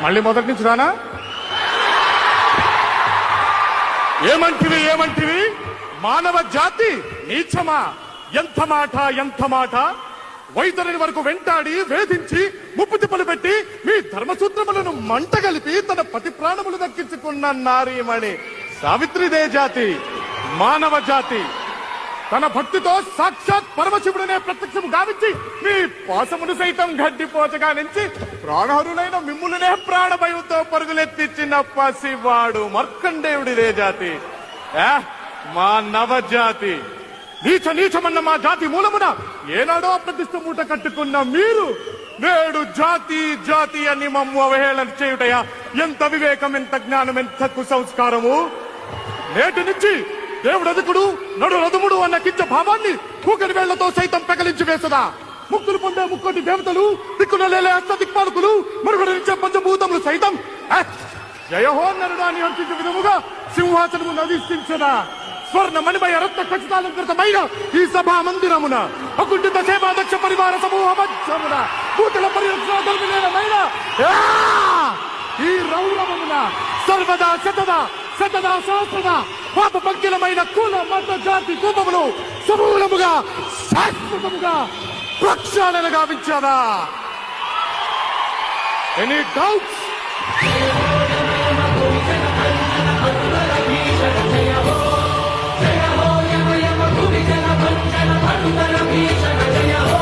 మళ్ళీ మొదటి నుంచి రానా? ఏమంటివి మానవ జాతి నీచమా? ఎంత మాట! వైతరుని వరకు వెంటాడి వేధించి ముప్పు తిప్పలు పెట్టి మీ ధర్మసూత్రములను మంటగలిపి తన పతి ప్రాణములు దక్కించుకున్న నారీమణి సావిత్రిదే జాతి, మానవ జాతి. తన భక్తితో సాక్షాత్ పరమశివుడనే ప్రత్యక్షము గావించి మీ పాసమును సైతం గడ్డిపోచగా నుంచి ప్రాణహరులైన మిమ్ములనే ప్రాణభయంతో పరుగులెత్తిచ్చిన పసివాడు మార్కండేయుడిదే జాతి, మా నవజాతి. నీచమన్న మా జాతి మూలమున ఏనాడో ప్రతిష్ట మూట కట్టుకున్న మీరు నేడు జాతి అని మమ్ము అవహేళన చేయుటయా? ఎంత వివేకం, ఎంత జ్ఞానం, ఎంత కుసంస్కారము! నేటి నుంచి దేవుడు అధికుడు, నడు రథముడు అన్న కించ భావాన్ని కూకటి వేళ్లతో సైతం పెకలించి వేసదా? ముక్తులు పొందే ముక్కోటి దేవతలు, దిక్కునలేలే అష్ట దిక్పాలకులు, మరుగుడు నుంచే పంచభూతములు సైతం జయహోన్నరుడు అని హర్షించే విధముగా సింహాసనము నవీష్టించదా? స్వర్ణ మణిమయ రత్న ఖచ్చితాలంకృతమైన ఈ సభా మందిరమున అకుంఠిత సేవాదక్ష పరివార సమూహ మధ్యమున కూతుల పరిరక్షణ ఈ రౌరవమున సర్వదా శతదా సహస్రదా పాప పంకిలమైన కుల మత జాతి కూపములు సమూలముగా శాశ్వతముగా ప్రక్షాళన గావించారా? Any doubts? జయ హో